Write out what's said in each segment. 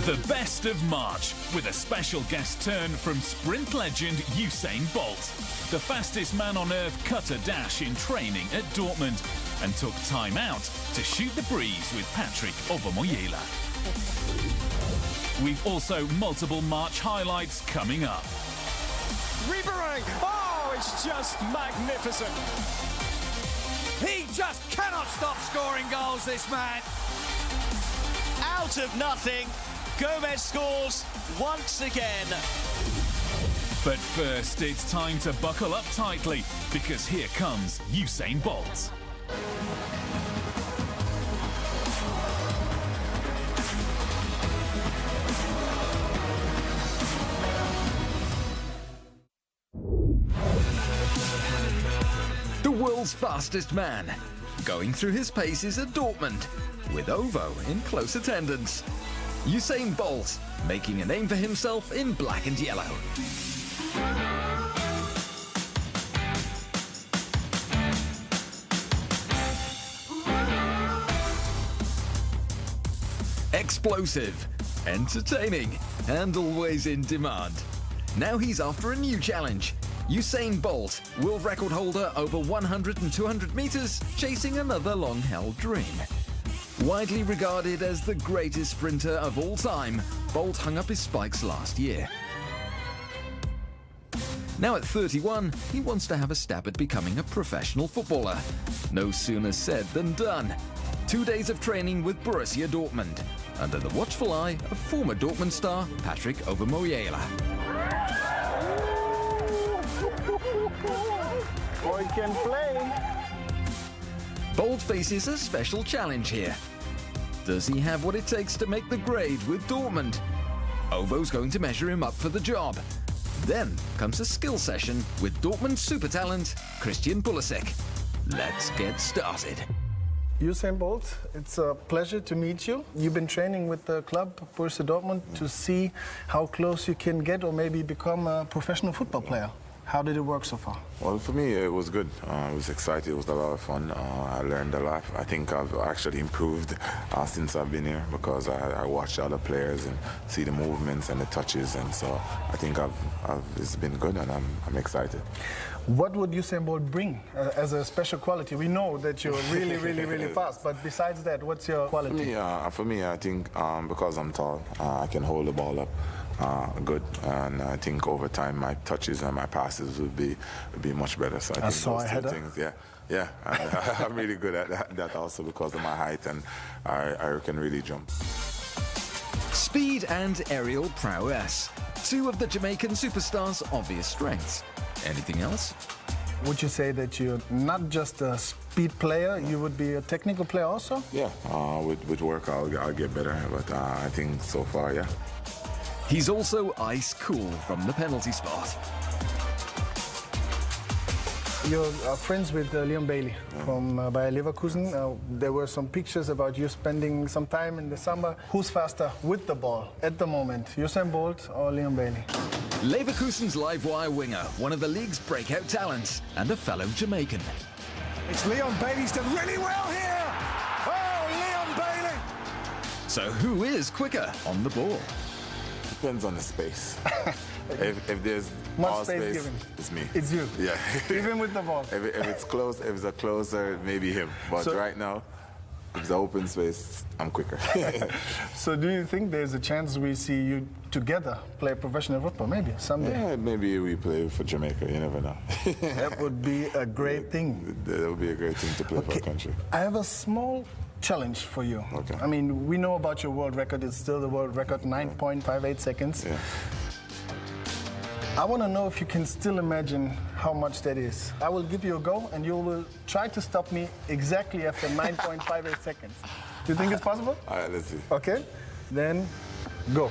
The best of March, with a special guest turn from sprint legend Usain Bolt. The fastest man on earth cut a dash in training at Dortmund and took time out to shoot the breeze with Patrick Obermoyela. We've also multiple March highlights coming up. Ribery! Oh, it's just magnificent! He just cannot stop scoring goals, this man! Out of nothing, Gomez scores once again. But first, it's time to buckle up tightly, because here comes Usain Bolt. The world's fastest man, going through his paces at Dortmund, with Ovo in close attendance. Usain Bolt, making a name for himself in black and yellow. Explosive, entertaining, and always in demand. Now he's after a new challenge. Usain Bolt, world record holder over 100 and 200 meters, chasing another long-held dream. Widely regarded as the greatest sprinter of all time, Bolt hung up his spikes last year. Now at 31, he wants to have a stab at becoming a professional footballer. No sooner said than done. 2 days of training with Borussia Dortmund, under the watchful eye of former Dortmund star Patrick Obermoyela. Boy can play. Bolt faces a special challenge here. Does he have what it takes to make the grade with Dortmund? Ovo's going to measure him up for the job. Then comes a skill session with Dortmund super talent Christian Pulisic. Let's get started. Usain Bolt, it's a pleasure to meet you. You've been training with the club, Borussia Dortmund, to see how close you can get or maybe become a professional football player. How did it work so far? Well, for me, it was good. I was excited. It was a lot of fun. I learned a lot. I think I've actually improved since I've been here because I watch other players and see the movements and the touches, and so I think it's been good, and I'm excited. What would Usain Bolt bring as a special quality? We know that you're really, really, really fast, but besides that, what's your quality? For me, I think because I'm tall, I can hold the ball up good, and I think over time my touches and my passes would be much better. So I think those two things, yeah, I'm really good at that also because of my height, and I can really jump. Speed and aerial prowess, two of the Jamaican superstars' obvious strengths. Anything else? Would you say that you're not just a speed player, you would be a technical player also? Yeah, with work I'll get better, but I think so far, yeah. He's also ice cool from the penalty spot. You're friends with Leon Bailey from Bayer Leverkusen. There were some pictures about you spending some time in the summer. Who's faster with the ball at the moment, Usain Bolt or Leon Bailey? Leverkusen's live wire winger, one of the league's breakout talents, and a fellow Jamaican. It's Leon Bailey's done really well here. Oh, Leon Bailey! So who is quicker on the ball? Depends on the space. if there's much all space space, given, it's me. It's you. Yeah. Even with the ball. If it's close, if it's a closer, maybe him. But so, right now, if it's open space, I'm quicker. So do you think there's a chance we see you together play professional football, maybe someday? Yeah, maybe we play for Jamaica, you never know. That would be a great thing. That would be a great thing to play for a country. I have a small challenge for you. Okay. I mean, we know about your world record. It's still the world record, 9.58 seconds. Yeah. I want to know if you can still imagine how much that is. I will give you a go, and you will try to stop me exactly after 9.58 seconds. Do you think it's possible? All right, let's see. Okay, then go.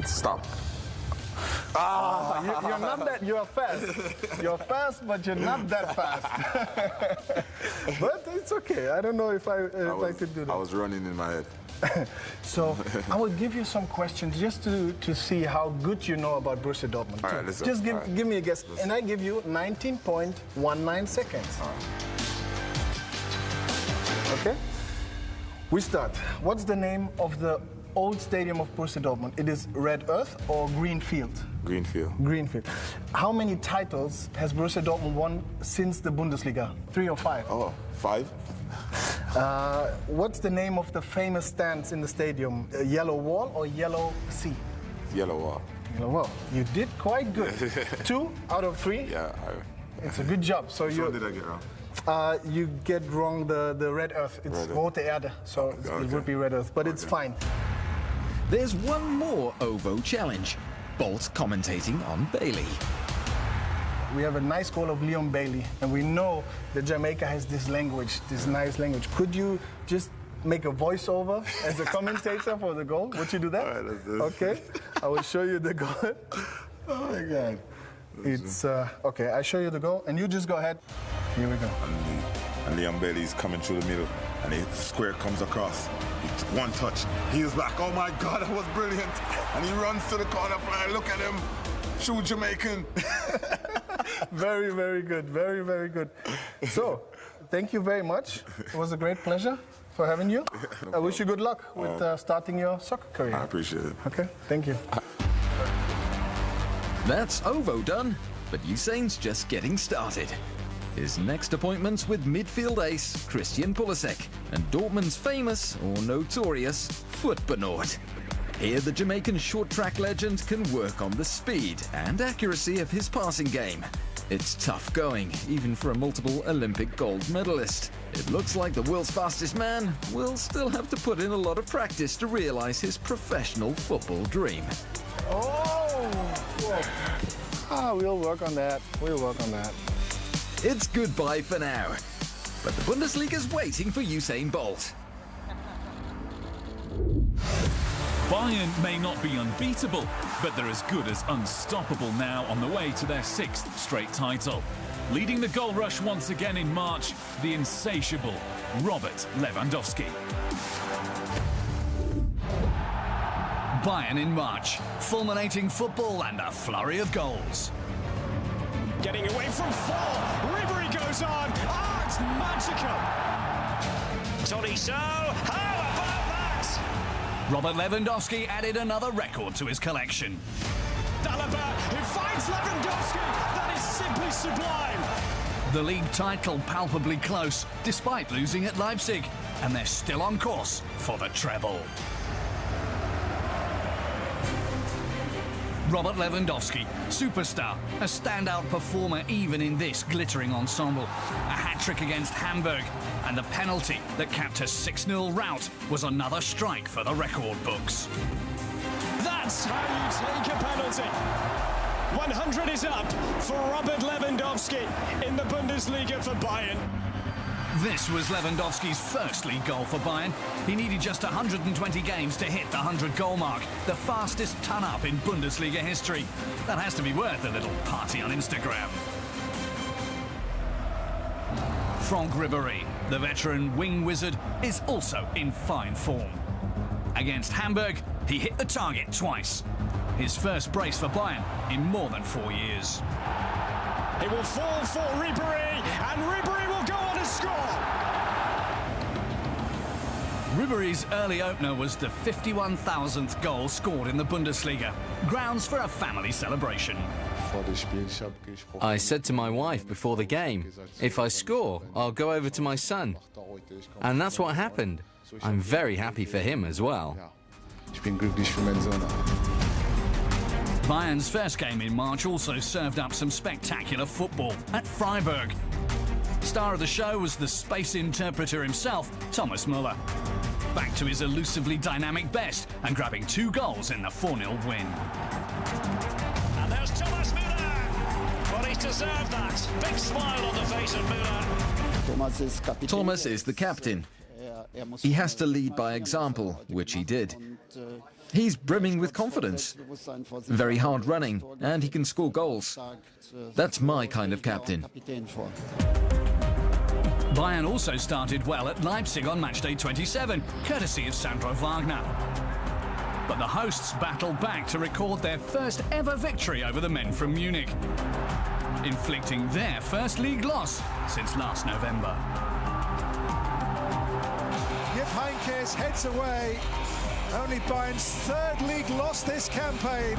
Stop. You're not that, you're fast. You're fast, but you're not that fast. But it's okay. I don't know if I could do that. I was running in my head. So I will give you some questions just to see how good you know about Borussia Dortmund. All right, let's go. Just All right. give me a guess. And I give you 19.19 seconds. All right. Okay? We start. What's the name of the old stadium of Borussia Dortmund? It is Red Earth or Green Field? Greenfield. Greenfield. How many titles has Borussia Dortmund won since the Bundesliga? 3 or 5? Oh, 5? What's the name of the famous stands in the stadium? Yellow Wall or Yellow Sea? Yellow Wall. Yellow Wall. You did quite good. 2 out of 3? Yeah. It's a good job. So Which one did I get wrong? You get wrong the Red Earth. It's Red Earth. Rote Erde, so it would be Red Earth, but it's fine. There's one more OVO challenge. Bolt commentating on Bailey. We have a nice goal of Leon Bailey, and we know that Jamaica has this language, this nice language. Could you just make a voiceover as a commentator for the goal? Would you do that? All right, let's do it. Okay, I will show you the goal. Oh my God. It's, okay, I show you the goal, and you just go ahead. Here we go. And Leon Bailey's coming through the middle, and the square comes across. It's one touch. He's back. Oh my God, that was brilliant. And he runs to the corner flag. Look at him. True Jamaican. Very, very good. Very, very good. So, thank you very much. It was a great pleasure for having you. I wish you good luck with starting your soccer career. I appreciate it. Okay, thank you. That's OVO done, but Usain's just getting started. His next appointment's with midfield ace Christian Pulisic and Dortmund's famous, or notorious, Footballnaut. Here the Jamaican short-track legend can work on the speed and accuracy of his passing game. It's tough going, even for a multiple Olympic gold medalist. It looks like the world's fastest man will still have to put in a lot of practice to realize his professional football dream. We'll work on that. We'll work on that. It's goodbye for now. But the Bundesliga's waiting for Usain Bolt. Bayern may not be unbeatable, but they're as good as unstoppable now on the way to their 6th straight title. Leading the goal rush once again in March, the insatiable Robert Lewandowski. Bayern in March, fulminating football and a flurry of goals. Getting away from 4, Ribery goes on, it's magical! Tolisso, how about that? Robert Lewandowski added another record to his collection. Dalaba, who finds Lewandowski, that is simply sublime! The league title palpably close, despite losing at Leipzig, and they're still on course for the treble. Robert Lewandowski, superstar, a standout performer even in this glittering ensemble. A hat-trick against Hamburg, and the penalty that capped a 6-0 rout was another strike for the record books. That's how you take a penalty. 100 is up for Robert Lewandowski in the Bundesliga for Bayern. This was Lewandowski's first league goal for Bayern. He needed just 120 games to hit the 100-goal mark, the fastest ton-up in Bundesliga history. That has to be worth a little party on Instagram. Franck Ribéry, the veteran wing wizard, is also in fine form. Against Hamburg, he hit the target twice. His first brace for Bayern in more than 4 years. It will fall for Ribéry, and Ribéry will go on to score. Ribéry's early opener was the 51,000th goal scored in the Bundesliga. Grounds for a family celebration. I said to my wife before the game, if I score, I'll go over to my son. And that's what happened. I'm very happy for him as well. Bayern's first game in March also served up some spectacular football at Freiburg. Star of the show was the space interpreter himself, Thomas Müller. Back to his elusively dynamic best and grabbing 2 goals in the 4-0 win. And there's Thomas Müller. Well, he's deserved that. Big smile on the face of Müller. Thomas is the captain. He has to lead by example, which he did. He's brimming with confidence, very hard running, and he can score goals. That's my kind of captain. Bayern also started well at Leipzig on matchday 27, courtesy of Sandro Wagner. But the hosts battled back to record their first ever victory over the men from Munich, inflicting their first league loss since last November. Jupp Heynckes heads away. Only Bayern's third league loss this campaign.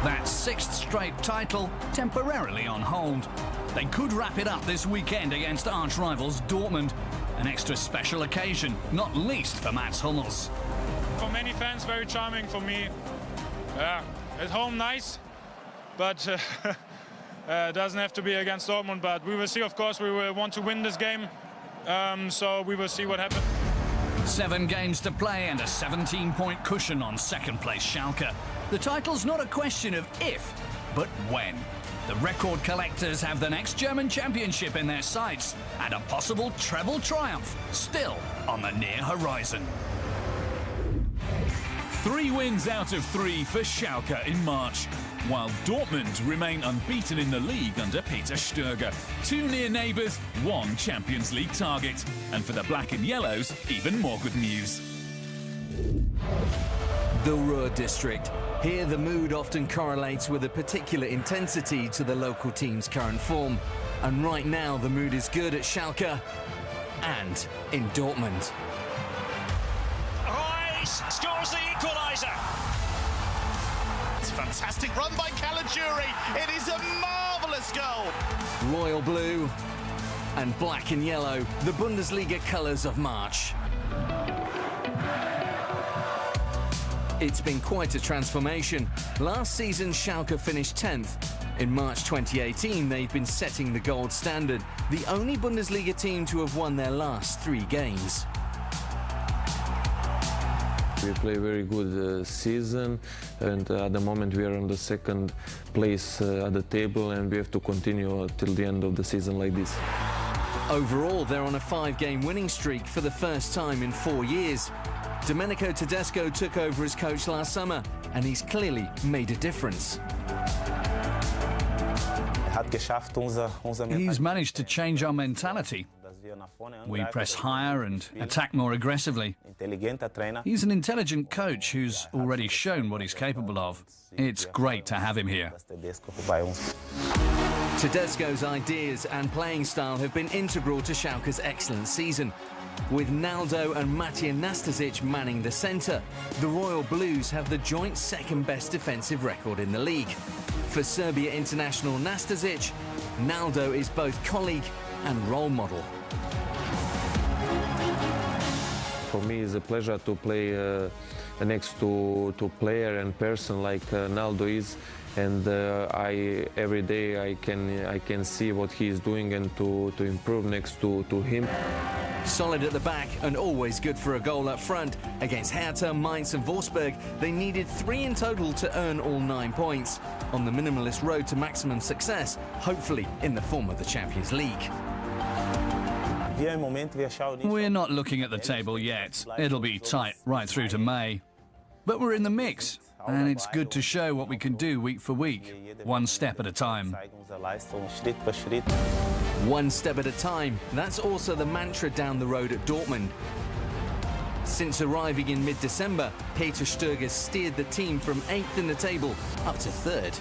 That sixth straight title temporarily on hold. They could wrap it up this weekend against arch-rivals Dortmund. An extra special occasion, not least for Mats Hummels. For many fans, very charming. For me, at home, nice, but doesn't have to be against Dortmund. But we will see. Of course, we will want to win this game, so we will see what happens. 7 games to play and a 17-point cushion on second-place Schalke. The title's not a question of if, but when. The record collectors have the next German championship in their sights and a possible treble triumph still on the near horizon. 3 wins out of 3 for Schalke in March, while Dortmund remain unbeaten in the league under Peter Stöger. 2 near neighbours, 1 Champions League target. And for the Black and Yellows, even more good news. The Ruhr district. Here the mood often correlates with a particular intensity to the local team's current form. And right now the mood is good at Schalke and in Dortmund. Reus scores the equaliser. It's a fantastic run by Caligiuri. It is a marvellous goal. Royal blue and black and yellow, the Bundesliga colours of March. It's been quite a transformation. Last season, Schalke finished 10th. In March 2018, they've been setting the gold standard, the only Bundesliga team to have won their last 3 games. We play a very good season, and at the moment we are on the 2nd place at the table, and we have to continue till the end of the season like this. Overall, they're on a 5-game winning streak for the first time in 4 years. Domenico Tedesco took over as coach last summer, and he's clearly made a difference. He's managed to change our mentality. We press higher and attack more aggressively. He's an intelligent coach who's already shown what he's capable of. It's great to have him here. Tedesco's ideas and playing style have been integral to Schalke's excellent season. With Naldo and Matija Nastasic manning the centre, the Royal Blues have the joint 2nd-best defensive record in the league. For Serbia international Nastasic, Naldo is both colleague and role model. For me, it's a pleasure to play next to player and person like Naldo is, and every day I can see what he is doing and to improve next to him. Solid at the back and always good for a goal up front. Against Hertha, Mainz and Wolfsburg, they needed 3 in total to earn all 9 points. On the minimalist road to maximum success, hopefully in the form of the Champions League. We're not looking at the table yet. It'll be tight right through to May. But we're in the mix, and it's good to show what we can do week for week, 1 step at a time. 1 step at a time, that's also the mantra down the road at Dortmund. Since arriving in mid-December, Peter Stöger steered the team from 8th in the table up to 3rd.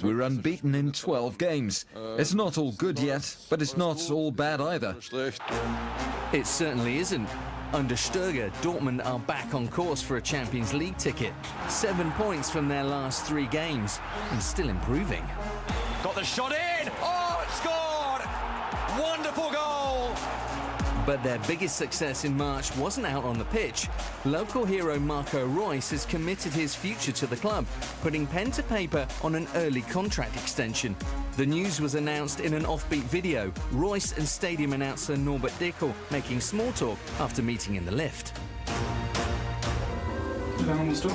We're unbeaten in 12 games. It's not all good yet, but it's not all bad either. It certainly isn't. Under Stöger, Dortmund are back on course for a Champions League ticket. 7 points from their last 3 games, and still improving. Got the shot in! Oh, it scored! Wonderful goal! But their biggest success in March wasn't out on the pitch. Local hero Marco Reus has committed his future to the club, putting pen to paper on an early contract extension. The news was announced in an offbeat video, Reus and stadium announcer Norbert Dickel making small talk after meeting in the lift. Wie lange musst du?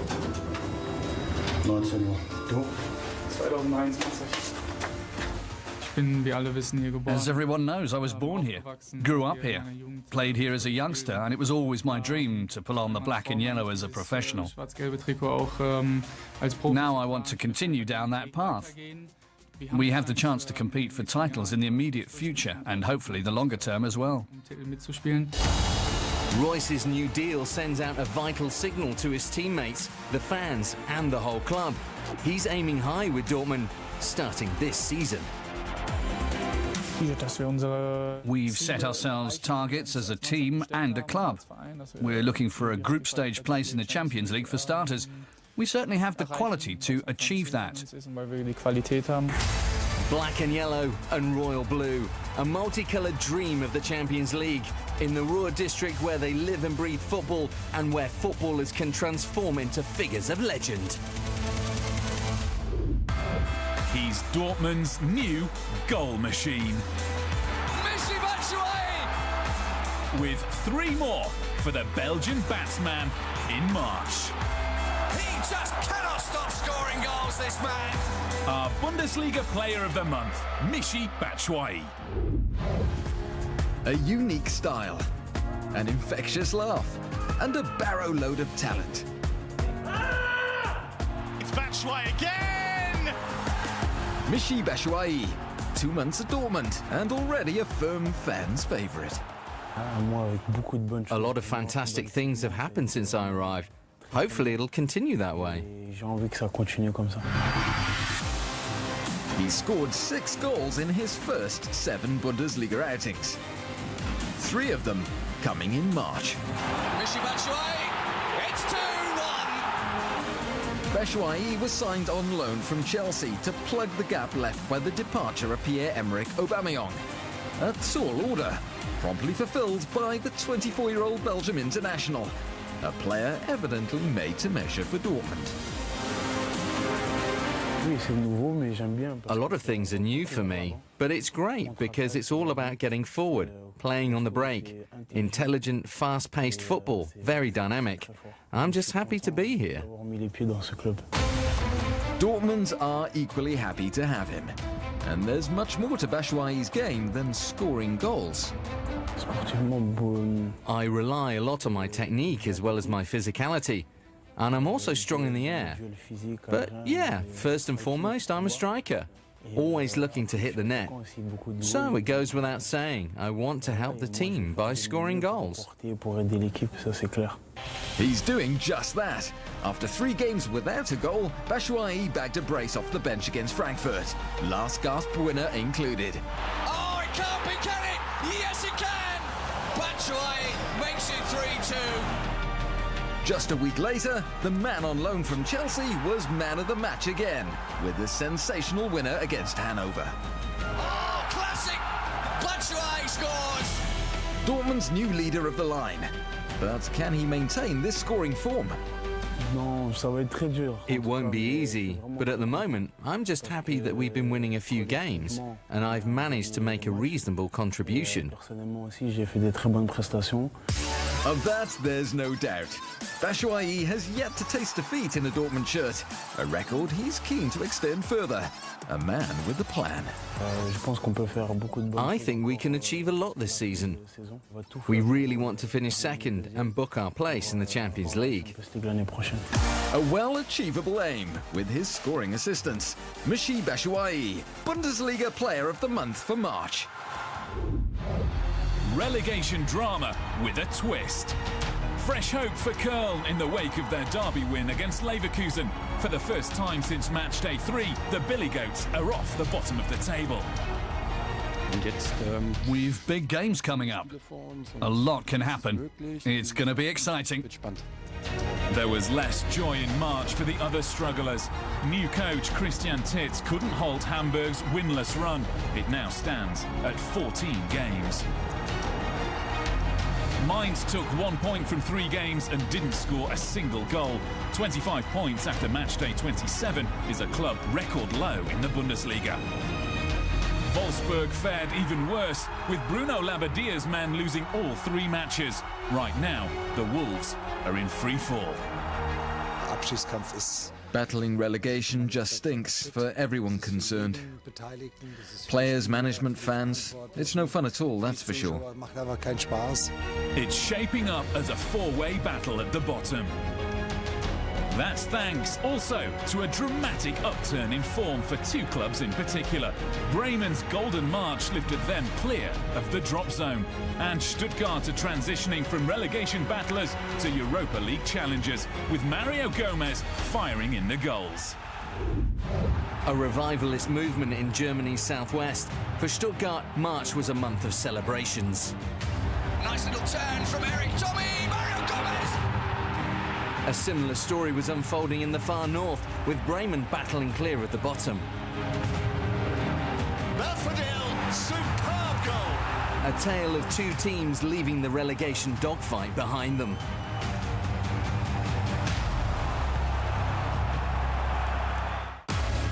19 Uhr. Du? 2021. As everyone knows, I was born here, grew up here, played here as a youngster, and it was always my dream to pull on the black and yellow as a professional. Now I want to continue down that path. We have the chance to compete for titles in the immediate future and hopefully the longer term as well. Royce's new deal sends out a vital signal to his teammates, the fans and the whole club. He's aiming high with Dortmund, starting this season. We've set ourselves targets as a team and a club. We're looking for a group stage place in the Champions League for starters. We certainly have the quality to achieve that. Black and yellow and royal blue, a multicoloured dream of the Champions League in the Ruhr district where they live and breathe football and where footballers can transform into figures of legend. He's Dortmund's new goal machine. With 3 more for the Belgian batsman in March. He just cannot stop scoring goals, this man. Our Bundesliga Player of the Month, Michy Batshuayi. A unique style, an infectious laugh, and a barrow load of talent. It's Batshuayi again! Michy Batshuayi, 2 months at Dortmund, and already a firm fan's favourite. A lot of fantastic things have happened since I arrived. Hopefully it'll continue that way. He scored 6 goals in his first 7 Bundesliga outings. 3 of them coming in March. Michy Batshuayi, it's 2-1. Batshuayi was signed on loan from Chelsea to plug the gap left by the departure of Pierre-Emerick Aubameyang. A tall order, promptly fulfilled by the 24-year-old Belgium international, a player evidently made to measure for Dortmund. A lot of things are new for me, but it's great because it's all about getting forward, playing on the break. Intelligent, fast-paced football, very dynamic. I'm just happy to be here. Dortmund are equally happy to have him. And there's much more to Batshuayi's game than scoring goals. I rely a lot on my technique as well as my physicality. And I'm also strong in the air. But yeah, first and foremost, I'm a striker. Always looking to hit the net. So it goes without saying, I want to help the team by scoring goals. He's doing just that. After 3 games without a goal, Batshuayi bagged a brace off the bench against Frankfurt. Last gasp winner included. Oh, it can't be, can it? Yes, it can! Batshuayi makes it 3-2. Just a week later, the man on loan from Chelsea was man of the match again, with a sensational winner against Hanover. Oh, classic! Batshuayi scores! Dortmund's new leader of the line. But can he maintain this scoring form? It won't be easy, but at the moment, I'm just happy that we've been winning a few games, and I've managed to make a reasonable contribution. Of that, there's no doubt. Batshuayi has yet to taste defeat in a Dortmund shirt, a record he's keen to extend further. A man with a plan. I think we can achieve a lot this season. We really want to finish second and book our place in the Champions League. A well-achievable aim with his scoring assistance. Michy Batshuayi, Bundesliga Player of the Month for March. Relegation drama with a twist. Fresh hope for Köln in the wake of their derby win against Leverkusen. For the first time since match day 3, the Billy Goats are off the bottom of the table. We've big games coming up. A lot can happen. It's going to be exciting. There was less joy in March for the other strugglers. New coach Christian Titz couldn't halt Hamburg's winless run. It now stands at 14 games. Mainz took 1 point from 3 games and didn't score a single goal. 25 points after matchday 27 is a club record low in the Bundesliga. Wolfsburg fared even worse, with Bruno Labbadia's men losing all 3 matches. Right now, the Wolves are in free fall. Battling relegation just stinks for everyone concerned. Players, management, fans, it's no fun at all, that's for sure. It's shaping up as a 4-way battle at the bottom. That's thanks also to a dramatic upturn in form for two clubs in particular. Bremen's golden march lifted them clear of the drop zone, and Stuttgart are transitioning from relegation battlers to Europa League challengers, with Mario Gomez firing in the goals. A revivalist movement in Germany's southwest. For Stuttgart, March was a month of celebrations. Nice little turn from Eric Tommy, Mario Gomez! A similar story was unfolding in the far north, with Bremen battling clear at the bottom. Belfodil, superb goal! A tale of two teams leaving the relegation dogfight behind them.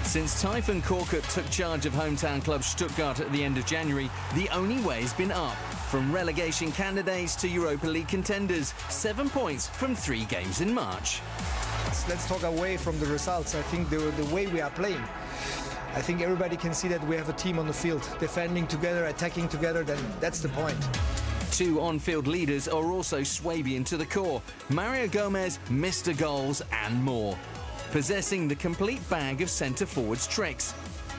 Since Typhoon Korkut took charge of hometown club Stuttgart at the end of January, the only way's been up. From relegation candidates to Europa League contenders, 7 points from 3 games in March. Let's talk away from the results. I think the way we are playing, I think everybody can see that we have a team on the field, defending together, attacking together, then that's the point. Two on-field leaders are also Swabian to the core. Mario Gomez, Mr. Goals and more. Possessing the complete bag of centre-forwards tricks.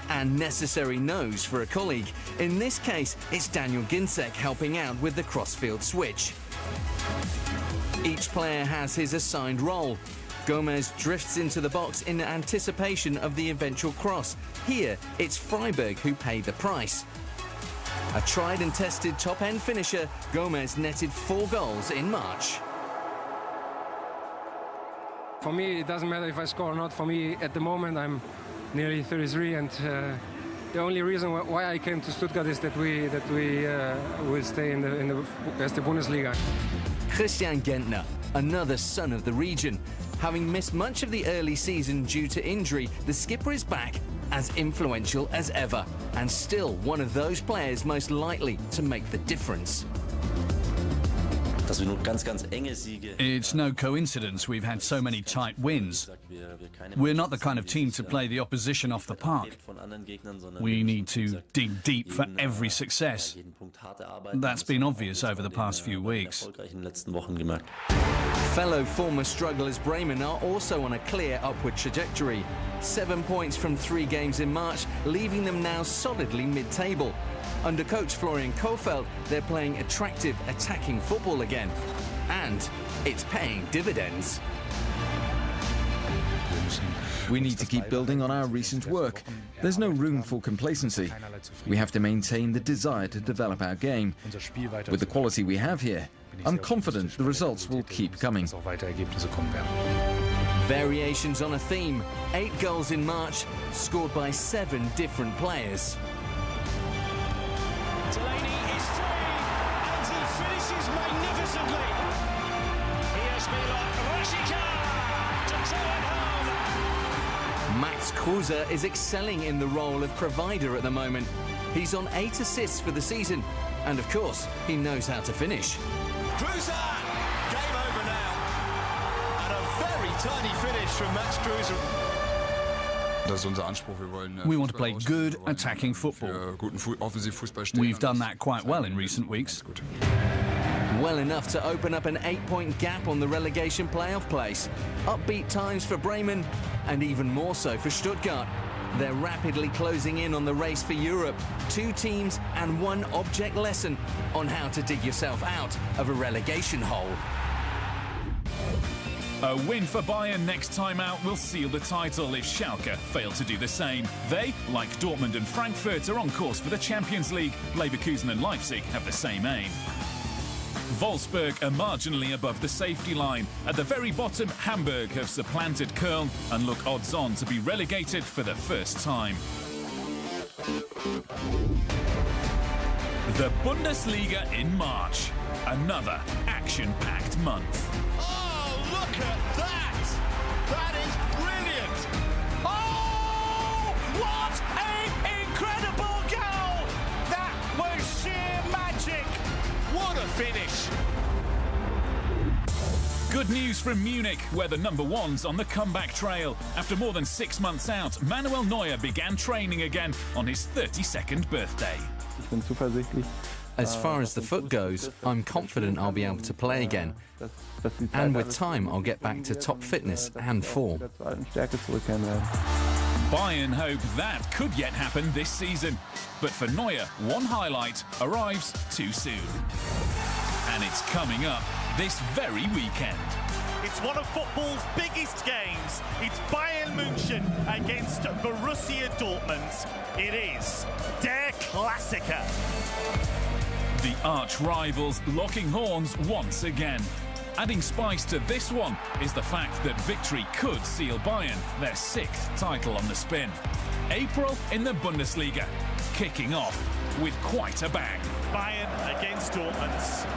And necessary nose for a colleague. In this case, it's Daniel Ginczek helping out with the crossfield switch. Each player has his assigned role. Gomez drifts into the box in anticipation of the eventual cross. Here, it's Freiburg who pay the price. A tried and tested top-end finisher, Gomez netted 4 goals in March. For me, it doesn't matter if I score or not. For me, at the moment, I'm nearly 33, and the only reason why I came to Stuttgart is that we will stay in the Bundesliga. Christian Gentner, another son of the region. Having missed much of the early season due to injury, the skipper is back as influential as ever, and still one of those players most likely to make the difference. It's no coincidence we've had so many tight wins. We're not the kind of team to play the opposition off the park. We need to dig deep for every success. That's been obvious over the past few weeks. Fellow former strugglers Bremen are also on a clear upward trajectory. 7 points from 3 games in March, leaving them now solidly mid-table. Under coach Florian Kohfeldt, they're playing attractive, attacking football again. And it's paying dividends. We need to keep building on our recent work. There's no room for complacency. We have to maintain the desire to develop our game. With the quality we have here, I'm confident the results will keep coming. Variations on a theme. 8 goals in March, scored by 7 different players. Delaney is free, and he finishes magnificently. Here's Milan Rashica to throw it home. Max Kruse is excelling in the role of provider at the moment. He's on 8 assists for the season, and of course, he knows how to finish. Kruse! Game over now. And a very tiny finish from Max Kruse. We want to play good, attacking football. We've done that quite well in recent weeks. Well enough to open up an 8-point gap on the relegation playoff place. Upbeat times for Bremen, and even more so for Stuttgart. They're rapidly closing in on the race for Europe. 2 teams and 1 object lesson on how to dig yourself out of a relegation hole. A win for Bayern next time out will seal the title if Schalke fail to do the same. They, like Dortmund and Frankfurt, are on course for the Champions League. Leverkusen and Leipzig have the same aim. Wolfsburg are marginally above the safety line. At the very bottom, Hamburg have supplanted Köln and look odds-on to be relegated for the first time. The Bundesliga in March. Another action-packed month. Look at that! That is brilliant! Oh! What an incredible goal! That was sheer magic! What a finish! Good news from Munich, where the number 1's on the comeback trail. After more than 6 months out, Manuel Neuer began training again on his 32nd birthday. As far as the foot goes, I'm confident I'll be able to play again. And with time, I'll get back to top fitness and form. Bayern hope that could yet happen this season. But for Neuer, one highlight arrives too soon. And it's coming up this very weekend. It's one of football's biggest games. It's Bayern München against Borussia Dortmund. It is Der Klassiker. The arch-rivals locking horns once again. Adding spice to this one is the fact that victory could seal Bayern their 6th title on the spin. April in the Bundesliga, kicking off with quite a bang. Bayern against Dortmund.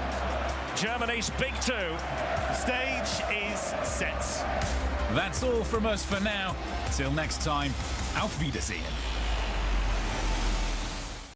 Germany's big two. Stage is set. That's all from us for now. Till next time, auf Wiedersehen.